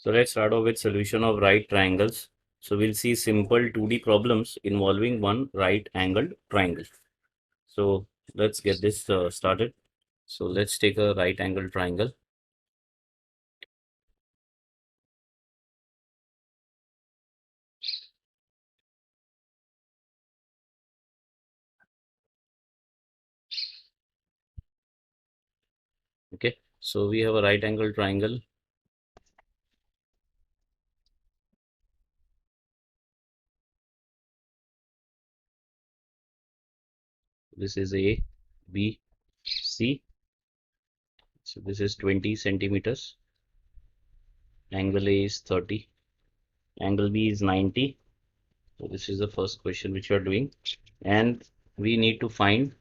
So let's start off with solution of right triangles. So we'll see simple 2D problems involving one right angled triangle. So let's get this started. So let's take a right angled triangle. Okay, so we have a right angled triangle. This is A, B, C. So this is 20 centimeters. Angle A is 30. Angle B is 90. So this is the first question which we are doing. And we need to find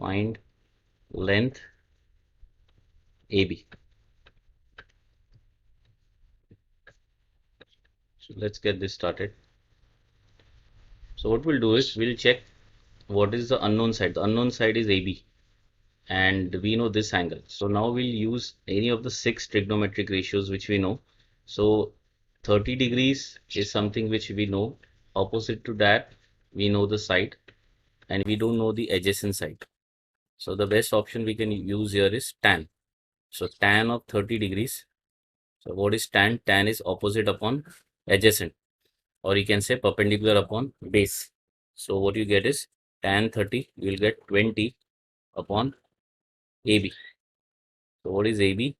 length AB. So let's get this started. So what we'll do is we'll check what is the unknown side. The unknown side is AB and we know this angle. So now we'll use any of the 6 trigonometric ratios which we know. So 30 degrees is something which we know. Opposite to that, we know the side and we don't know the adjacent side. So the best option we can use here is tan. So tan of 30 degrees. So what is tan? Tan is opposite upon adjacent, or you can say perpendicular upon base. So what you get is tan 30, you will get 20 upon AB. So what is AB?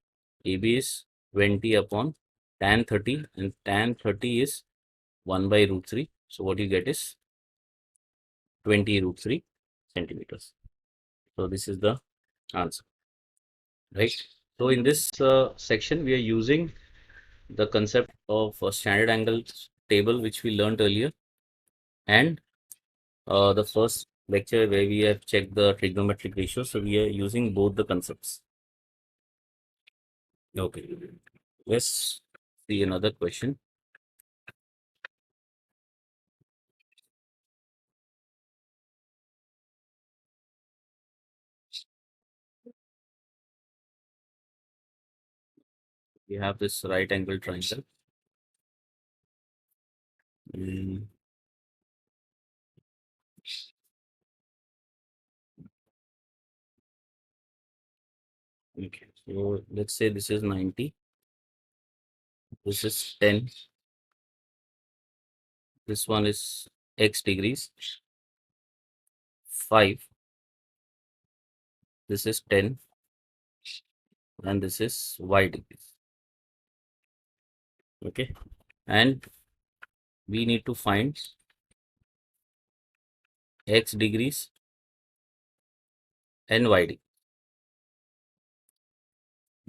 AB is 20 upon tan 30 and tan 30 is 1 by root 3. So what you get is 20 root 3 centimeters. So this is the answer, right? So in this section, we are using the concept of a standard angle table, which we learned earlier, and the first lecture where we have checked the trigonometric ratio. So we are using both the concepts. Okay, let's see another question. We have this right angle triangle. Mm, okay, so let's say this is 90, this is 10, this one is x degrees, 5, this is 10, and this is y degrees. Okay, and we need to find x degrees and y degrees.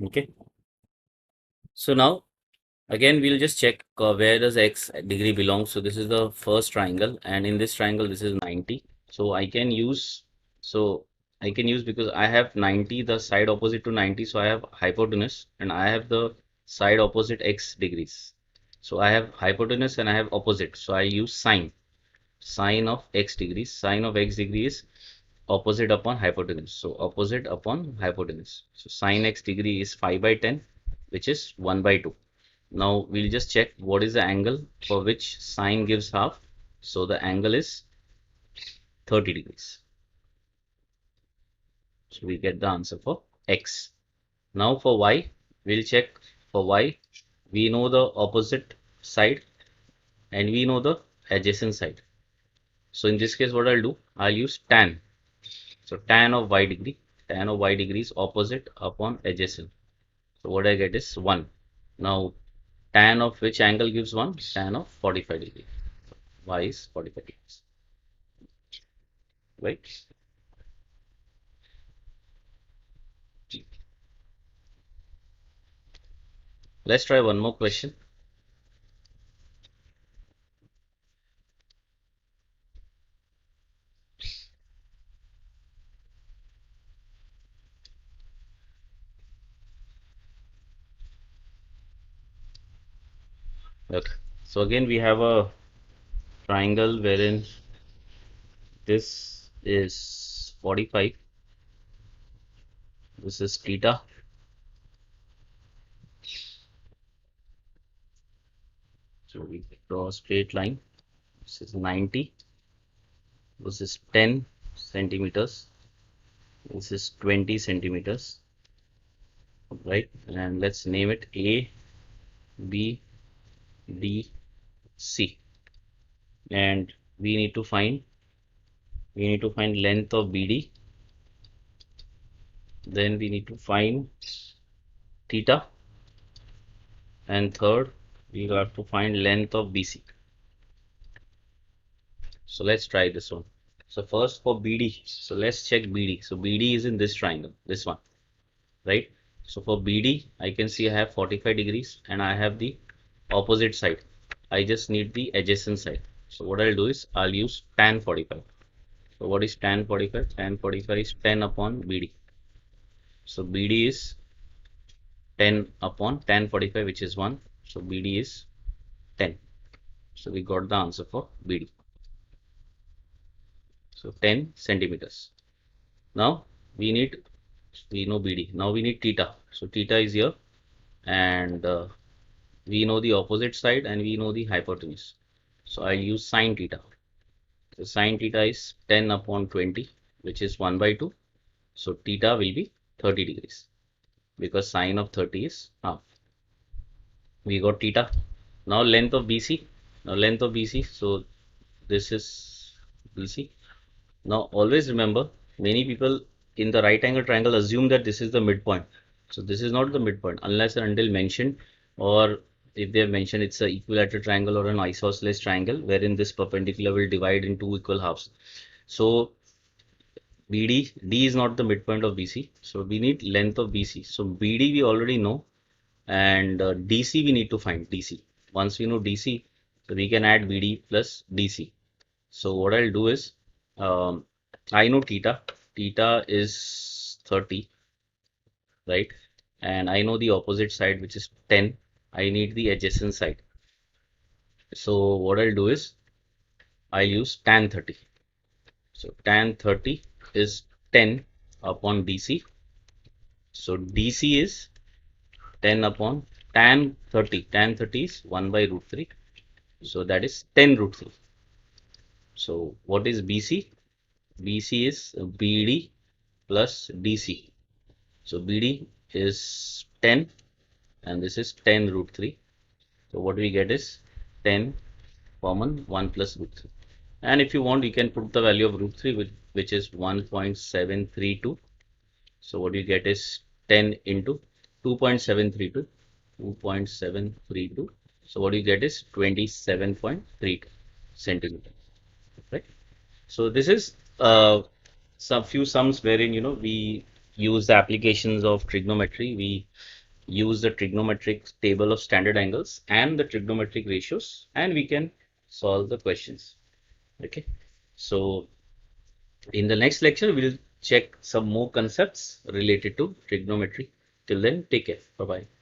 Okay, so now again we'll just check where does x degree belong. So this is the first triangle, and in this triangle this is 90. So I can use because I have 90, the side opposite to 90, so I have hypotenuse and I have the side opposite x degrees. So I have hypotenuse and I have opposite, so I use sine of x degrees. Sine of x degree is opposite upon hypotenuse, so opposite upon hypotenuse. So sine x degree is 5 by 10, which is 1 by 2. Now we'll just check what is the angle for which sine gives half. So the angle is 30 degrees. So we get the answer for x. Now for y, we'll check for y. We know the opposite side and we know the adjacent side. So in this case, what I'll do, I'll use tan. So tan of y degree, tan of y degree is opposite upon adjacent. So what I get is 1. Now tan of which angle gives 1? Tan of 45 degrees. Y is 45 degrees. Right? Let's try one more question. Okay. So again, we have a triangle wherein this is 45, this is theta, So we draw a straight line. This is 90. This is 10 centimeters. This is 20 centimeters, right? And let's name it A, B, D, C. And we need to find length of BD. Then we need to find theta. And third, we have to find length of BC. So let's try this one. So first for BD, so let's check BD. So BD is in this triangle, this one, right? So for BD, I can see I have 45 degrees and I have the opposite side. I just need the adjacent side. So what I'll do is I'll use tan 45. So what is tan 45? Tan 45 is 10 upon BD. So BD is 10 upon tan 45, which is 1. So BD is 10. So we got the answer for BD. So 10 centimeters. Now we know BD. Now we need theta. So theta is here, and we know the opposite side and we know the hypotenuse. So I'll use sine theta. So sine theta is 10 upon 20, which is 1 by 2. So theta will be 30 degrees because sine of 30 is half. We got theta. Now length of BC. Now length of BC. So this is BC. Now always remember, many people in the right angle triangle assume that this is the midpoint. So this is not the midpoint unless and until mentioned, or if they have mentioned it's an equilateral triangle or an isosceles triangle wherein this perpendicular will divide in two equal halves. So D is not the midpoint of BC. So we need length of BC. So BD we already know, and DC we need to find DC. Once we know DC, so we can add BD plus DC. So what I'll do is, I know theta. Theta is 30, right? And I know the opposite side, which is 10. I need the adjacent side. So what I'll do is, I'll use tan 30. So tan 30 is 10 upon DC. So DC is 10 upon tan 30. Tan 30 is 1 by root 3. So that is 10 root 3. So what is BC? BC is BD plus DC. So BD is 10 and this is 10 root 3. So what we get is 10 common 1 plus root 3. And if you want, you can put the value of root 3, which is 1.732. So what you get is 10 into 2.732. 2.732. So what you get is 27.32 centimeters, right? So this is some few sums wherein we use the applications of trigonometry. We use the trigonometric table of standard angles and the trigonometric ratios, and we can solve the questions. Okay, so in the next lecture we'll check some more concepts related to trigonometry. Till then, take care. Bye bye.